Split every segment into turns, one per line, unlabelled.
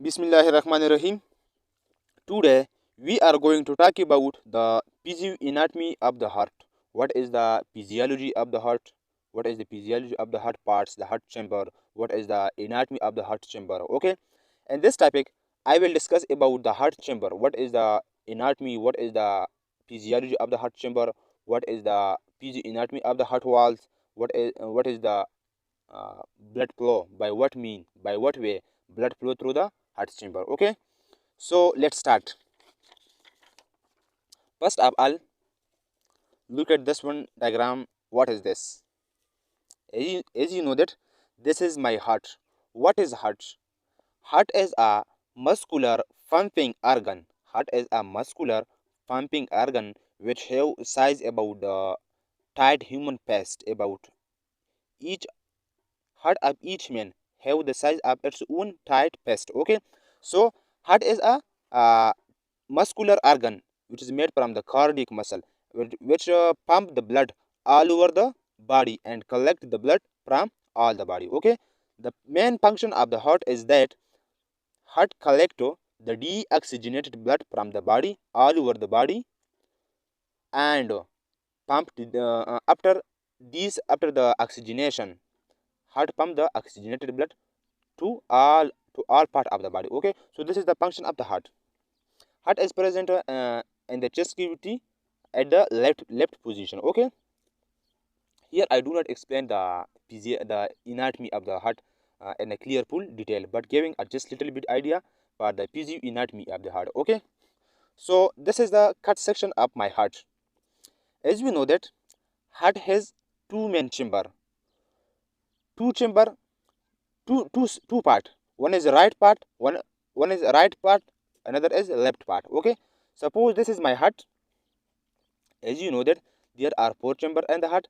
Bismillahirrahmanirrahim. Today we are going to talk about the anatomy of the heart. What is the physiology of the heart? What is the physiology of the heart parts, the heart chamber? What is the anatomy of the heart chamber? Okay. In this topic, I will discuss about the heart chamber. What is the anatomy? What is the physiology of the heart chamber? What is the anatomy of the heart walls? What is the blood flow? By what mean? By what way? Blood flow through the heart chamber. Okay. So let's start. First of all, look at this one diagram. What is this? As you know that this is my heart. What is heart? Heart is a muscular pumping organ. Heart is a muscular pumping organ which have size about the tight human chest. About each heart of each man have the size of its own tight chest. Okay, so heart is a muscular organ which is made from the cardiac muscle which pump the blood all over the body and collect the blood from all the body. Okay, the main function of the heart is that heart collect the deoxygenated blood from the body all over the body and pump after the oxygenation, heart pump the oxygenated blood to all part of the body. Okay, so this is the function of the heart. Heart is present in the chest cavity at the left position. Okay, here I do not explain the anatomy of the heart in a clear full detail, but giving a just little bit idea for the anatomy of the heart. Okay, so this is the cut section of my heart. As we know that heart has two main chamber, two chamber, two part. One is the right part, one is the right part, another is the left part. Okay, suppose this is my heart. As you know that there are four chamber in the heart.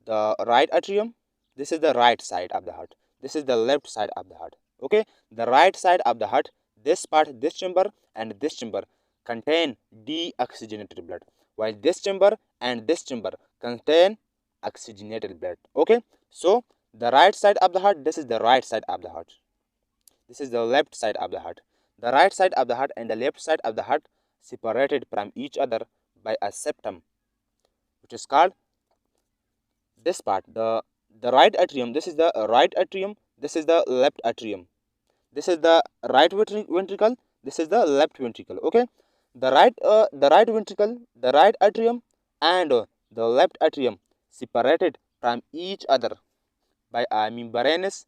The right atrium, this is the right side of the heart. This is the left side of the heart. Okay, the right side of the heart, this part, this chamber and this chamber contain deoxygenated blood, while this chamber and this chamber contain oxygenated blood. Okay, so the right side of the heart, this is the right side of the heart, this is the left side of the heart. The right side of the heart and the left side of the heart separated from each other by a septum, which is called this part, the right atrium. This is the right atrium, this is the left atrium, this is the right ventricle, this is the left ventricle. Okay, the right ventricle, the right atrium and the left atrium separated from each other by a membranous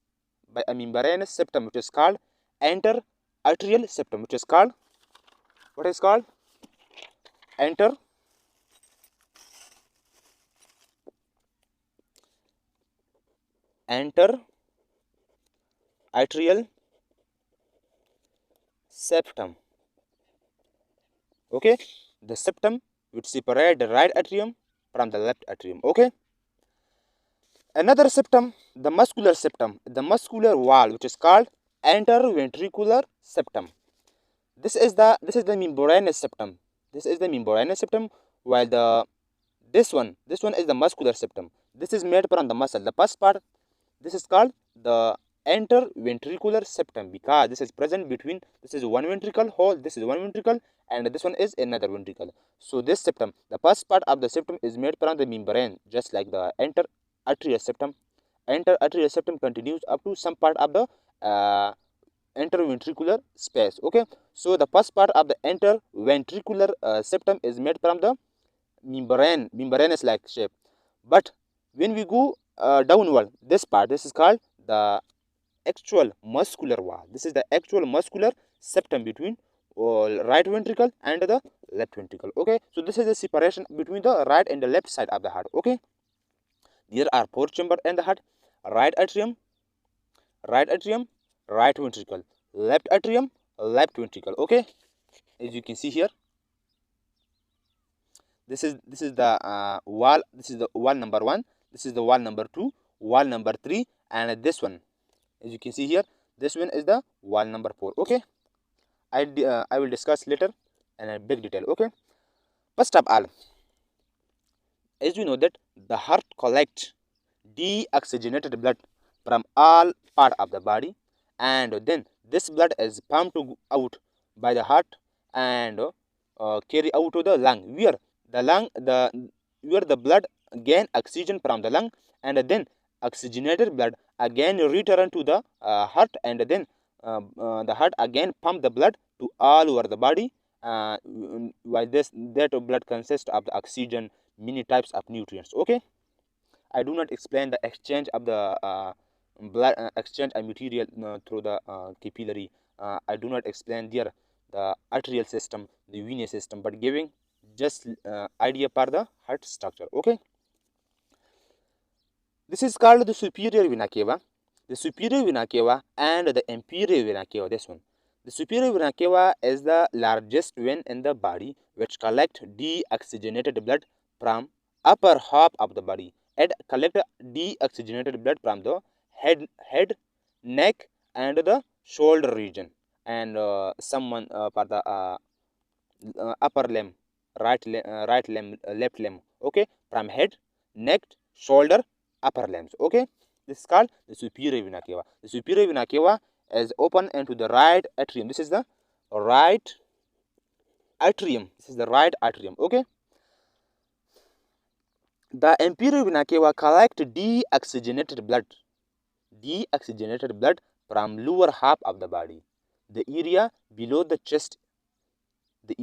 septum, which is called enter arterial septum, which is called what is called enter enter arterial septum. Okay, the septum which separate the right atrium from the left atrium. Okay, another septum, the muscular wall, which is called interventricular septum. This is the membranous septum. This is the membranous septum, while this one is the muscular septum. This is made from the muscle. The first part, this is called the interventricular septum because this is present between, this is one ventricle hole, this is one ventricle and this one is another ventricle. So this septum, the first part of the septum is made from the membrane, just like the arterial septum. Arterial septum continues up to some part of the interventricular space. Okay, so the first part of the interventricular septum is made from the membranous like shape, but when we go downward, this part, this is called the actual muscular wall. This is the actual muscular septum between right ventricle and the left ventricle. Okay, so this is the separation between the right and the left side of the heart. Okay, there are four chambers in the heart: right atrium, right ventricle, left atrium, left ventricle. Okay, as you can see here, this is the wall. This is the wall number one, this is the wall number two, wall number three, and this one, as you can see here, this one is the wall number four. Okay, I will discuss later in a big detail. Okay, first of all, as we know that the heart collects deoxygenated blood from all part of the body and then this blood is pumped out by the heart and carry out to the lung, where the blood gain oxygen from the lung, and then oxygenated blood again return to the heart, and then the heart again pump the blood to all over the body. While that blood consists of the oxygen, many types of nutrients. Okay, I do not explain the exchange of the blood exchange of material through the capillary. I do not explain there the arterial system, the venous system, but giving just idea for the heart structure. Okay, this is called the superior vena cava, the superior vena cava, and the inferior vena cava. This one, the superior vena cava is the largest vein in the body, which collect deoxygenated blood from upper half of the body and collect deoxygenated blood from the head, neck, and the shoulder region, and someone for the upper limb, right limb, left limb. Okay, from head, neck, shoulder, upper limbs. Okay, this is called the superior vena cava. The superior vena cava is open into the right atrium. This is the right atrium. This is the right atrium. Okay, the inferior vena cava collect deoxygenated blood from lower half of the body, the area below the chest, which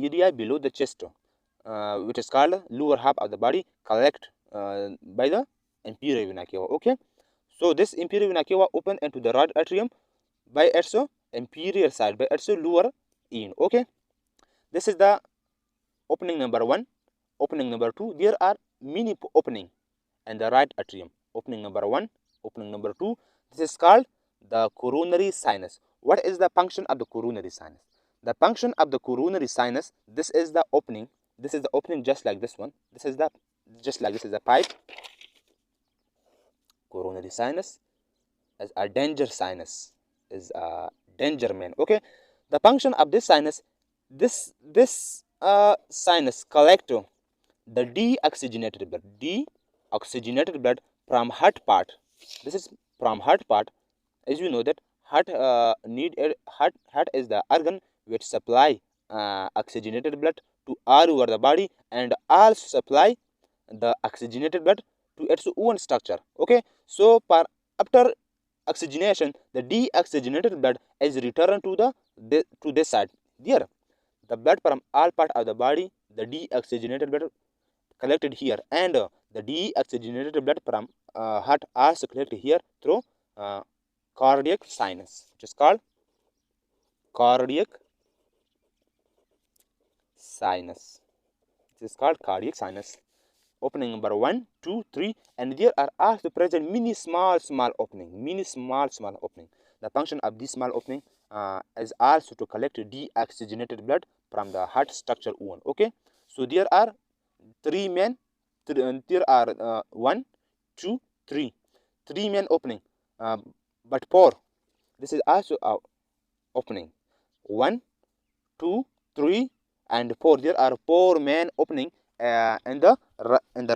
is called lower half of the body, collect by the inferior vena cava. Okay, so this inferior vena cava open into the right atrium by its inferior side, by its lower end. Okay, this is the opening number 1. Opening number 2, there are many opening in the right atrium. Opening number 1, opening number 2. This is called the coronary sinus. What is the function of the coronary sinus? The function of the coronary sinus, this is the opening. This is the opening just like this one. This is the pipe. Coronary sinus is a danger sinus, is a danger man. Okay, the function of this sinus, this sinus collect the deoxygenated blood from heart part. This is from heart part. As you know that heart heart is the organ which supply oxygenated blood to all over the body, and also supply the oxygenated blood to its own structure. Okay, so after oxygenation, the deoxygenated blood is returned to this side. There, the blood from all part of the body, the deoxygenated blood collected here, and the deoxygenated blood from heart also collected here through cardiac sinus, which is called cardiac sinus. This is called cardiac sinus. Opening number 1, 2, 3, and there are also present many small opening. The function of this small opening is also to collect deoxygenated blood from the heart structure one. Okay, so there are three main 1, 2, 3 main opening, but 4. This is also a opening. 1, 2, 3, and 4. There are 4 main opening in the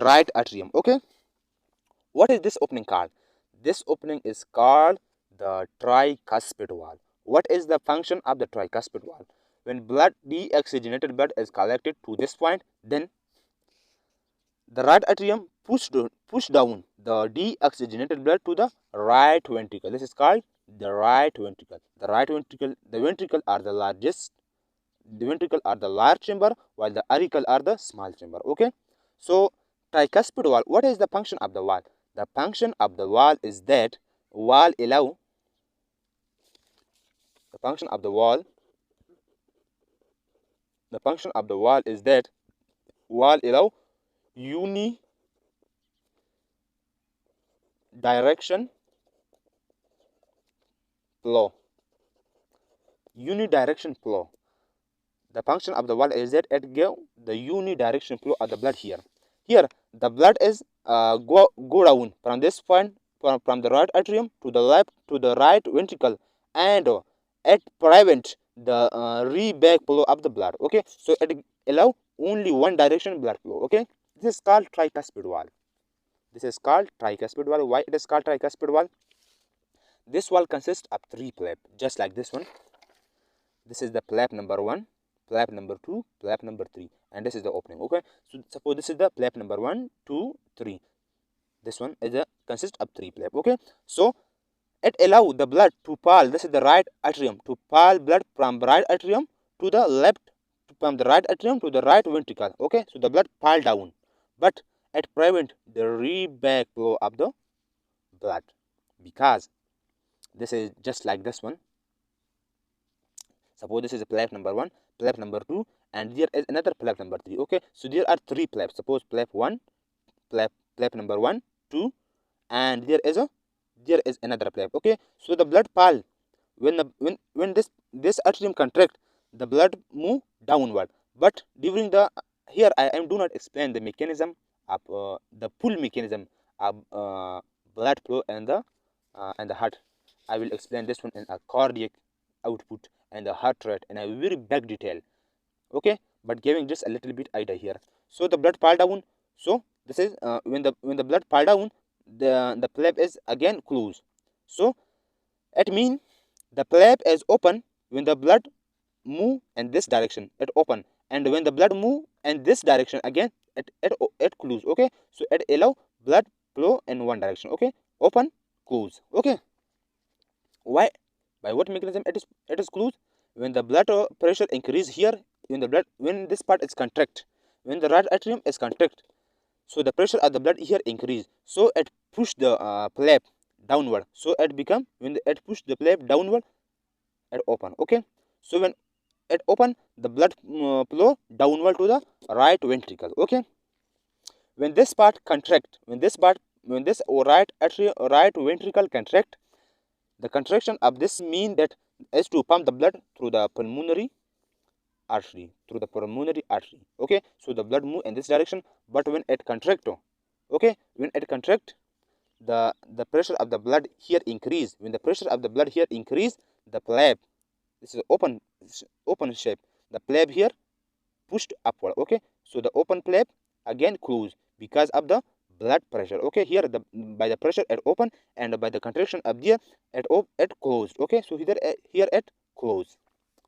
right atrium. Okay, what is this opening called? This opening is called the tricuspid valve. What is the function of the tricuspid valve? When deoxygenated blood is collected to this point, then the right atrium push down the deoxygenated blood to the right ventricle. This is called the right ventricle. The ventricle are the largest. The ventricle are the large chamber, while the auricle are the small chamber. Okay, so tricuspid valve. What is the function of the valve? The function of the valve is that valve allow. The function of the valve. The function of the valve is that valve allow unidirection flow. Unidirection flow. The function of the valve is that it give the unidirection flow of the blood here. Here the blood is go down from this point, from the right atrium to the left to the right ventricle, and it prevent the re-back flow of the blood. Okay, so it allow only one direction blood flow. Okay, this is called tricuspid valve. This is called tricuspid valve. Why it is called tricuspid valve? This wall consists of 3 flap, just like this one. This is the flap number 1, flap number 2, flap number 3, and this is the opening. Okay, so suppose this is the flap number 1, 2, 3. This one is a consists of 3 flap. Okay, so it allows the blood to pass. This is the right atrium, to pass blood from right atrium to the left, from the right atrium to the right ventricle. Okay, so the blood pass down, but it prevent the reback flow of the blood, because this is just like this one. Suppose this is a flap number 1, flap number 2, and there is another flap number 3. Okay, so there are 3 flaps. Suppose flap 1, flap number 1, 2, and there is another flap. Okay, so the blood pass, when this atrium contract, the blood move downward. But during the, here I am do not explain the mechanism of the pull mechanism of blood flow and the heart. I will explain this one in a cardiac output and the heart rate in a very big detail. Okay, but giving just a little bit idea here. So the blood fall down. So this is when the blood fall down, the flap is again closed. So it means the flap is open when the blood move in this direction, it open, and when the blood move in this direction again, it close. Okay, so it allow blood flow in one direction. Okay, open, close. Okay, why, by what mechanism it is closed? When the blood pressure increase here, when this part is contract, when the right atrium is contract, so the pressure of the blood here increase, so it push the flap downward, so it become, when it push the flap downward, it open. Okay, so when it open, the blood flow downward to the right ventricle. Okay, when this part contract, when this right ventricle contract, the contraction of this mean that is to pump the blood through the pulmonary artery, Okay, so the blood move in this direction, but when it contract, okay, when it contract, the pressure of the blood here increase. When the pressure of the blood here increase, the flap, this is open shape, the flap here pushed upward. Okay, so the open flap again close because of the blood pressure. Okay, here by the pressure it open, and by the contraction of there it closed. Okay, so here it closed.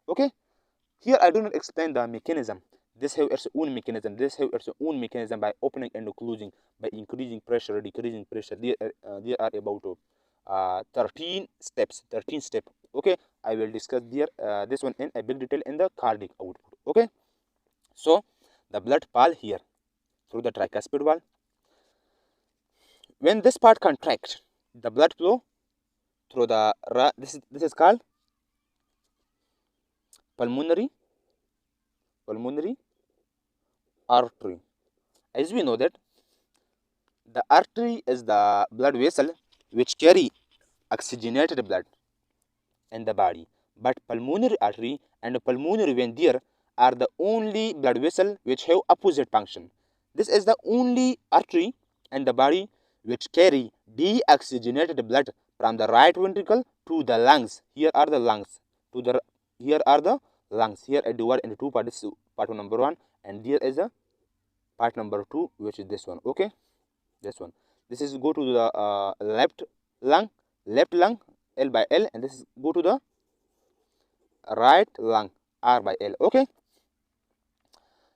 Okay, here I do not explain the mechanism. This have its own mechanism. This have its own mechanism by opening and closing, by increasing pressure, decreasing pressure. There are about 13 steps. 13 steps. Okay, I will discuss there this one in a big detail in the cardiac output. Okay, so the blood pass here through the tricuspid valve. When this part contracts, the blood flow through the this is called pulmonary artery. As we know that the artery is the blood vessel which carry oxygenated blood in the body, but pulmonary artery and pulmonary vein there are the only blood vessel which have opposite function. This is the only artery in the body which carry deoxygenated blood from the right ventricle to the lungs. Here are the lungs. Here are the lungs. Here I divide into two parts. Part number 1, and there is a part number 2, which is this one. Okay, this one. This is go to the left lung, L by L, and this is go to the right lung, R by L. Okay.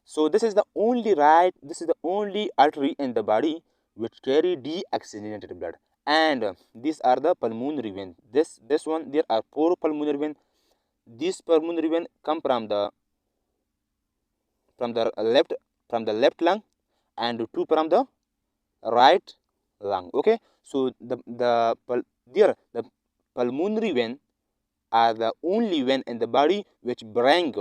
So this is the only artery in the body which carry deoxygenated blood, and these are the pulmonary vein. This one, there are 4 pulmonary vein. These pulmonary vein come from the left lung, and 2 from the right lung. Okay, so the pulmonary vein are the only vein in the body which bring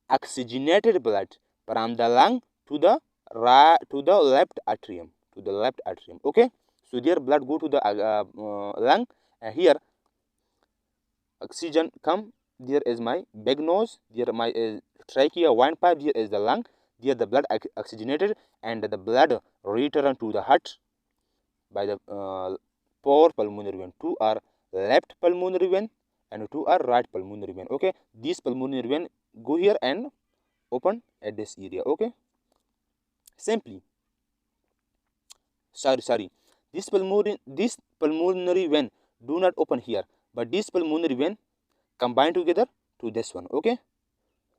oxygenated blood from the lung to the left atrium, Okay, so their blood go to the lung, and here oxygen come. There is my big nose, there my trachea, windpipe, here is the lung. There the blood oxygenated, and the blood return to the heart by the 4 pulmonary vein. 2 are left pulmonary vein and 2 are right pulmonary vein. Okay, these pulmonary vein go here and open at this area. Okay, simply sorry, this pulmonary vein do not open here, but these pulmonary vein combine together to this one, okay,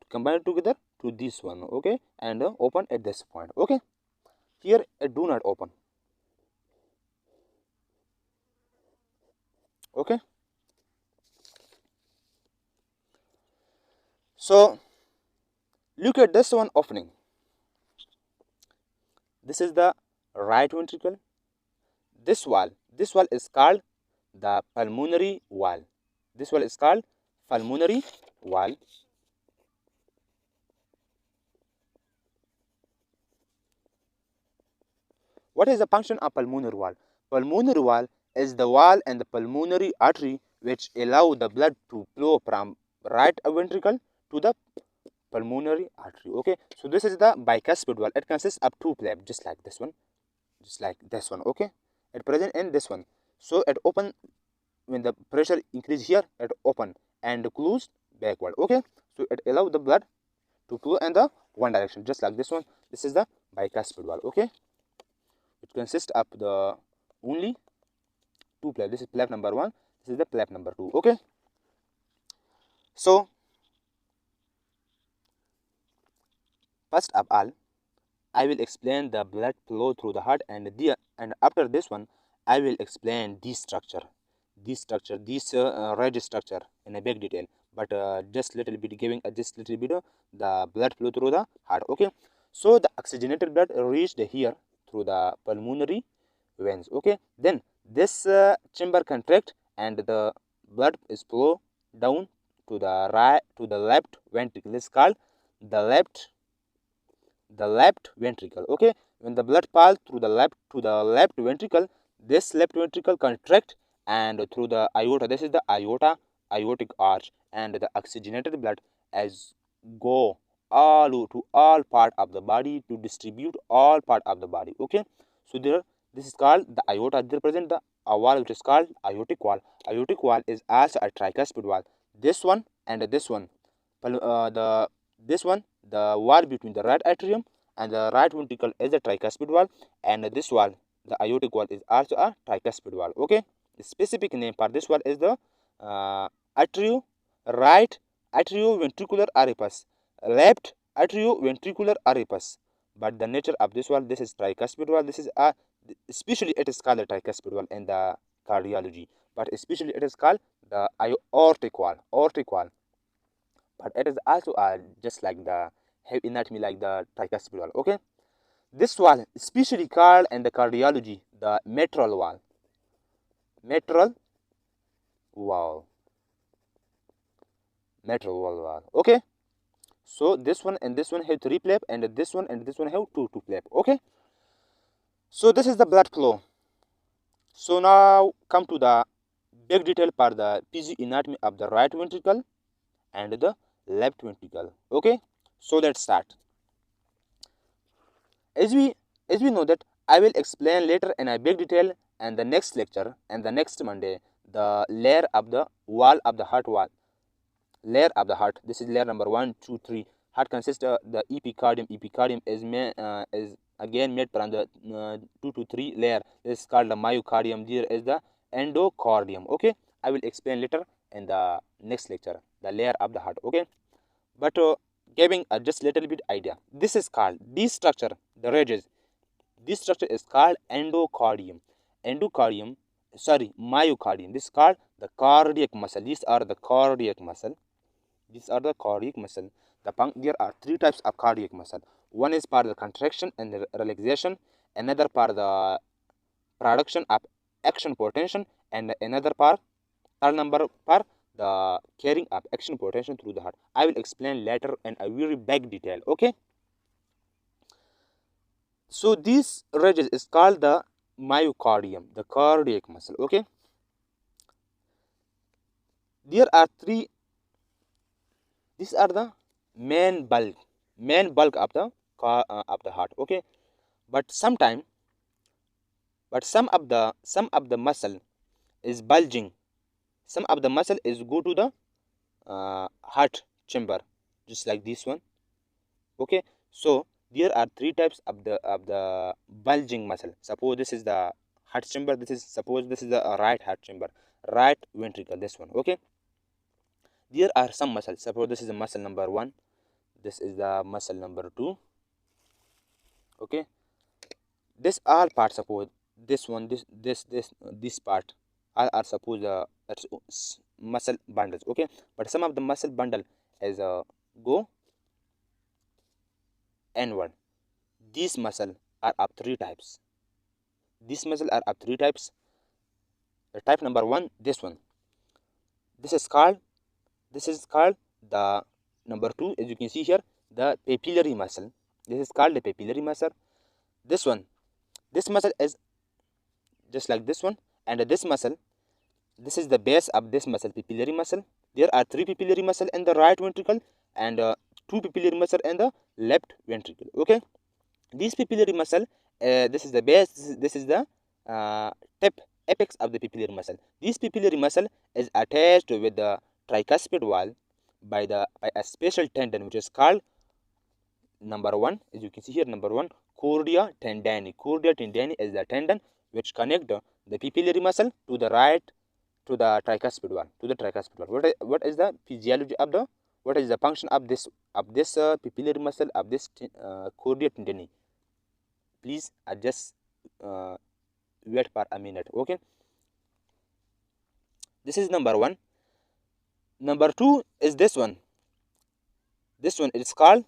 combine together to this one, okay, and open at this point, okay. Here it do not open, okay. So look at this one opening. This is the right ventricle. This wall is called the pulmonary wall. This wall is called pulmonary wall. What is the function of pulmonary wall? Pulmonary wall is the wall and the pulmonary artery which allow the blood to flow from right ventricle to the pulmonary artery, okay. So this is the bicuspid wall. It consists of two flap, just like this one, okay. It present in this one. So it open when the pressure increase here, it open and close backward, okay. So it allow the blood to flow in the one direction, just like this one. This is the bicuspid wall, okay. It consists of the only two flap. This is flap number 1, this is the flap number 2, okay. So first of all, I will explain the blood flow through the heart, and after this one I will explain this structure, red structure in a big detail, but just little bit giving just little bit the blood flow through the heart, okay. So the oxygenated blood reached here through the pulmonary veins, okay. Then this chamber contract and the blood is flow down to the left ventricle. This is called the left ventricle, okay. When the blood pass through the left ventricle, this left ventricle contract and through the aorta. This is the aortic arch, and the oxygenated blood as go all to all part of the body to distribute all part of the body, okay. So this is called the aorta. They represent the wall which is called aortic wall. Aortic wall is also a tricuspid wall. This one and this one, the wall between the right atrium and the right ventricle is the tricuspid wall, and this wall, the aortic wall, is also a tricuspid wall, okay. The specific name for this wall is the right atrioventricular orifice, left atrioventricular orifice. But the nature of this wall, this is tricuspid wall. This is especially it is called the tricuspid wall in the cardiology, but especially it is called the aortic wall, but it is also just like the anatomy like the tricuspid wall, okay. This wall especially called in the cardiology the mitral wall, wall okay. So this one and this one have 3 flap, and this one and this one have 2 flap, okay. So this is the blood flow. So now come to the big detail for the physiognomy of the right ventricle and the left ventricle, okay. So let's start. As we know that I will explain later in a big detail and the next lecture and the next Monday the layer of the wall of the heart wall. Layer of the heart. This is layer number 1, 2, 3. Heart consists of the epicardium. Epicardium is again made from the 2 to 3 layer. This is called the myocardium. There is the endocardium. Okay, I will explain later in the next lecture the layer of the heart. Okay, but giving just little bit idea. This is called this structure. The ridges. This structure is called endocardium. Myocardium. This is called the cardiac muscle. These are the cardiac muscle. There are 3 types of cardiac muscle. One is for the contraction and the relaxation, another for the production of action potential, and another for the carrying of action potential through the heart. I will explain later in a very big detail. Okay. So this region is called the myocardium, the cardiac muscle. Okay. There are 3. These are the main bulk of the heart. Okay. But some of the muscle is bulging. Some of the muscle is go to the heart chamber, just like this one. Okay. So there are 3 types of the bulging muscle. Suppose this is the heart chamber. This is, suppose this is the right heart chamber, right ventricle, this one. Okay, there are some muscles. Suppose this is the muscle number 1, this is the muscle number 2. Okay, this all part, suppose this one, this part, all are suppose muscle bundles. Okay, but some of the muscle bundle is go inward. These muscle are of 3 types. These muscle are of 3 types. The type number 1, this one, this is called the number 2, as you can see here, the papillary muscle. This is called the papillary muscle. This one, this muscle is just like this one, and this muscle, this is the base of this muscle, papillary muscle. There are 3 papillary muscle in the right ventricle and 2 papillary muscle in the left ventricle. Okay, this papillary muscle, this is the base, this is the tip, apex of the papillary muscle. This papillary muscle is attached with the tricuspid wall by a special tendon, which is called number 1, as you can see here, number 1, cordia tendini. Cordia tendini is the tendon which connect the papillary muscle to the tricuspid wall, What is the physiology of the, what is the function of this papillary muscle, of this cordia tendini? Please just wait for a minute. Okay, this is number 1. Number 2 is this one. This one is called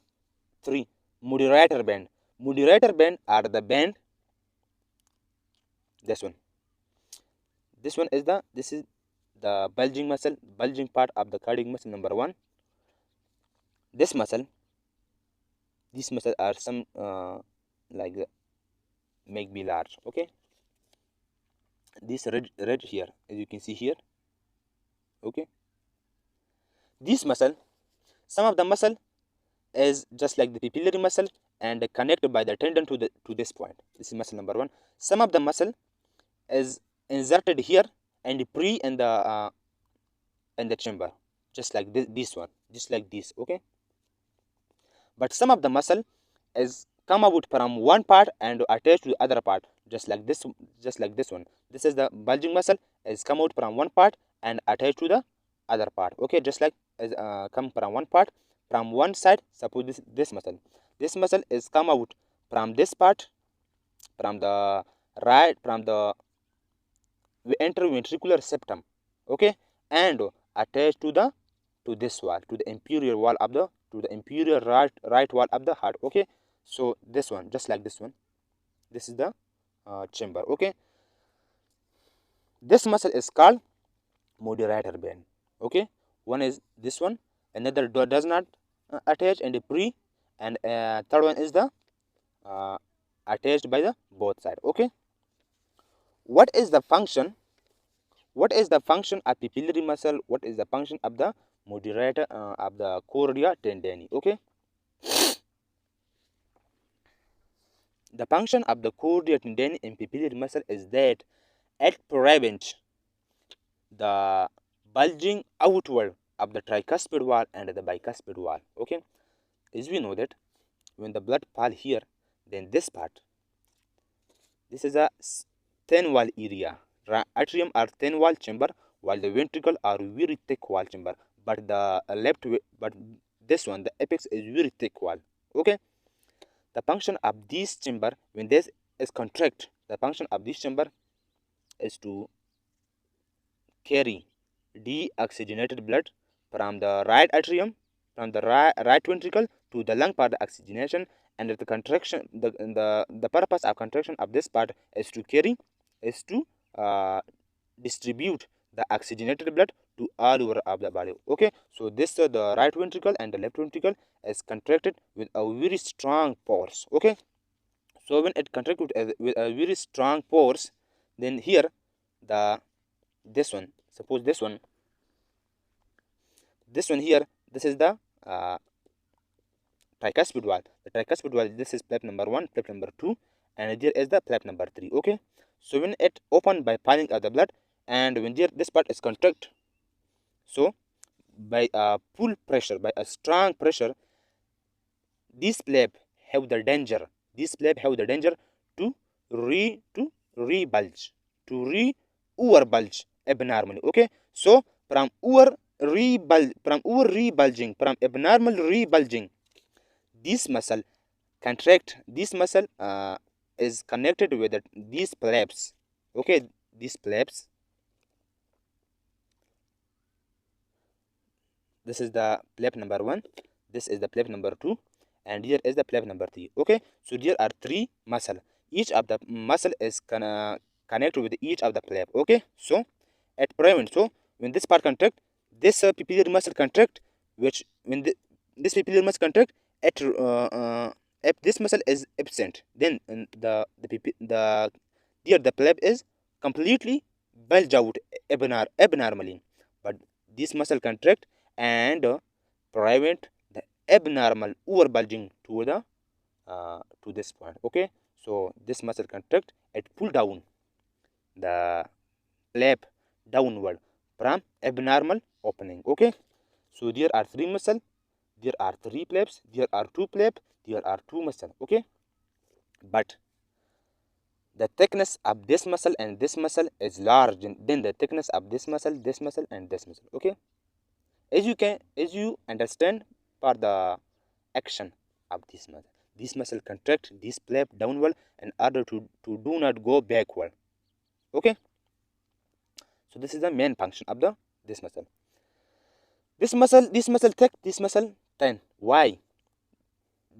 3, moderator band. Moderator band are the band. This one is the bulging muscle, bulging part of the cardiac muscle, number 1. This muscle, these muscles are some like make be large. Okay, this red here, as you can see here. Okay, this muscle, some of the muscle is just like the papillary muscle and connected by the tendon to this point. This is muscle number 1. Some of the muscle is inserted here and pre in the chamber, just like this one, just like this. Okay, but some of the muscle is come out from one part and attached to the other part, just like this one. This is the bulging muscle, is come out from one part and attached to the other part. Okay, just like as come from one part, from one side. Suppose this muscle is come out from this part, from the right, from the interventricular septum. Okay, and attached to this wall, to the inferior wall of the, to the inferior right wall of the heart. Okay, so this one, just like this one, this is the chamber. Okay, this muscle is called moderator band. Okay, one is this one, another does not attach and pre, and third one is the attached by the both side. Okay, what is the function of papillary muscle? What is the function of the moderator of the cordia tendini? Okay, the function of the cordia tendini in papillary muscle is that it prevents the bulging outward of the tricuspid wall and the bicuspid wall. Okay, as we know that when the blood fall here, then this part, this is a thin wall area. Atrium are thin wall chamber, while the ventricle are very thick wall chamber. But the but this one, the apex is very thick wall. Okay, the function of this chamber, when this is contract, the function of this chamber is to carry deoxygenated blood from the right atrium, from the right ventricle to the lung part, the oxygenation, and the contraction, the purpose of contraction of this part is to carry, is to distribute the oxygenated blood to all over of the body. Okay, so this the right ventricle and the left ventricle is contracted with a very strong force. Okay, so when it contracted with a very strong force, then here the this one, suppose this one here, this is the tricuspid wall. The tricuspid wall, this is flap number 1, flap number 2, and there is the flap number 3. Okay, so when it open by piling of the blood, and when there this part is contract, so by a full pressure, by a strong pressure, this flap have the danger to rebulge, to overbulge abnormally. Okay, so from abnormal rebulging, this muscle contract. This muscle is connected with these flaps. Okay, these flaps. This is the flap number 1. This is the flap number 2, and here is the flap number 3. Okay, so there are 3 muscle. Each of the muscle is connected with each of the flap. Okay, so at prevent, so when this part contract, this papillary muscle contract, which when this papillary muscle contract at if this muscle is absent, then the here the flap is completely bulge out abnormally, but this muscle contract and prevent the abnormal overbulging to this point. Okay, so this muscle contract, it pull down the flap downward from abnormal opening. Okay, so there are 3 muscle, there are 3 flaps, there are 2 flap, there are 2 muscle. Okay, but the thickness of this muscle and this muscle is large than the thickness of this muscle, and this muscle. Okay, as you understand for the action of this muscle contract this flap downward in order to do not go backward. Okay, so this is the main function of this muscle. This muscle thick, this muscle thin. Why?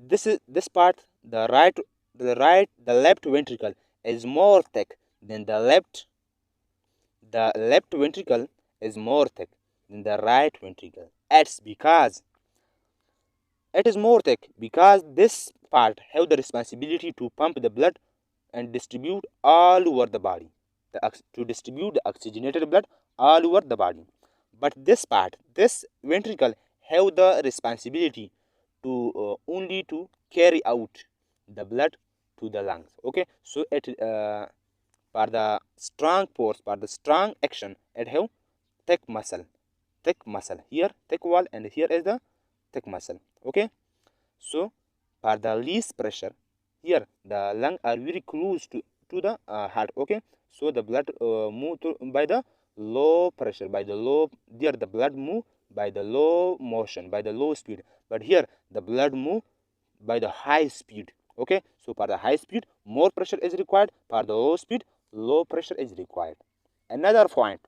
This part, the left ventricle is more thick than the left ventricle is more thick than the right ventricle. It's because it is more thick because this part have the responsibility to pump the blood and distribute all over the body, to distribute the oxygenated blood all over the body. But this part, this ventricle, have the responsibility to only to carry out the blood to the lungs. Okay, so it for the strong force, for the strong action, it have thick muscle here, thick wall, and here is the thick muscle. Okay, so for the least pressure, here the lung are very close to the heart. Okay, so the blood move by the low pressure, by the low, there the blood move by the low motion, by the low speed, but here the blood move by the high speed. Okay, so for the high speed more pressure is required, for the low speed low pressure is required. Another point,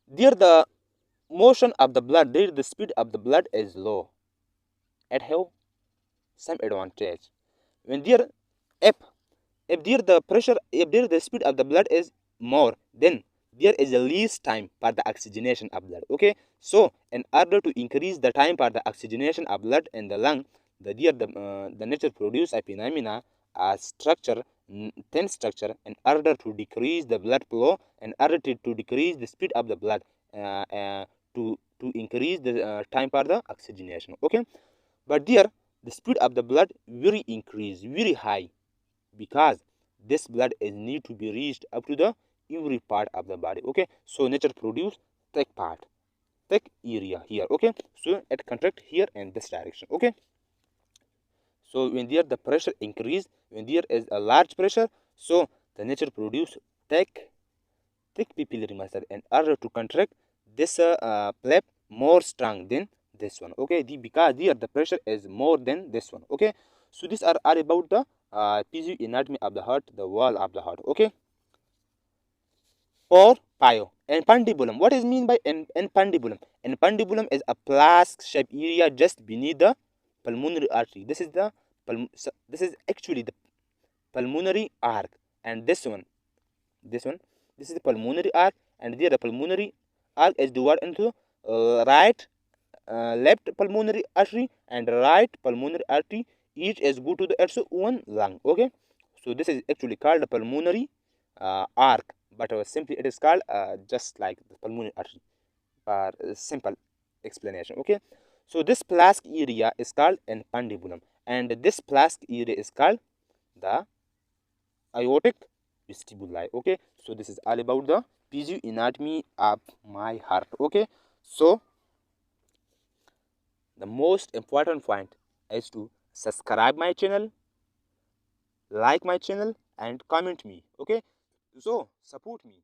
there the motion of the blood, there the speed of the blood is low. It have some advantage. When there if there the pressure, if there the speed of the blood is more, then there is a least time for the oxygenation of blood. Okay, so in order to increase the time for the oxygenation of blood in the lung, the nature produce a phenomena, a structure, thin structure, in order to decrease the blood flow, in order to decrease the speed of the blood, to increase the time for the oxygenation. Okay, but there the speed of the blood very increase, very high, because this blood is need to be reached up to the every part of the body. Okay, so nature produce thick part, thick area here. Okay, so it contract here in this direction. Okay, so when there the pressure increase, when there is a large pressure, so the nature produce thick papillary muscle in order to contract this flap more strong than this one. Okay, because here the pressure is more than this one. Okay, so these are all about the physiology of the heart, the wall of the heart. Okay, for pio and pandibulum, what is mean by infundibulum? Infundibulum is a flask-shaped area just beneath the pulmonary artery. This is actually the pulmonary arc, and this is the pulmonary arc, and there the pulmonary arc is divided into left pulmonary artery and right pulmonary artery. Each is go to its own lung. Okay, so this is actually called the pulmonary arc, but simply it is called just like the pulmonary artery for simple explanation. Okay, so this flask area is called infundibulum, and this flask area is called the aortic vestibuli. Okay, so this is all about the physiognomy of my heart. Okay, so the most important point is to subscribe my channel, like my channel and comment me. Okay, so support me.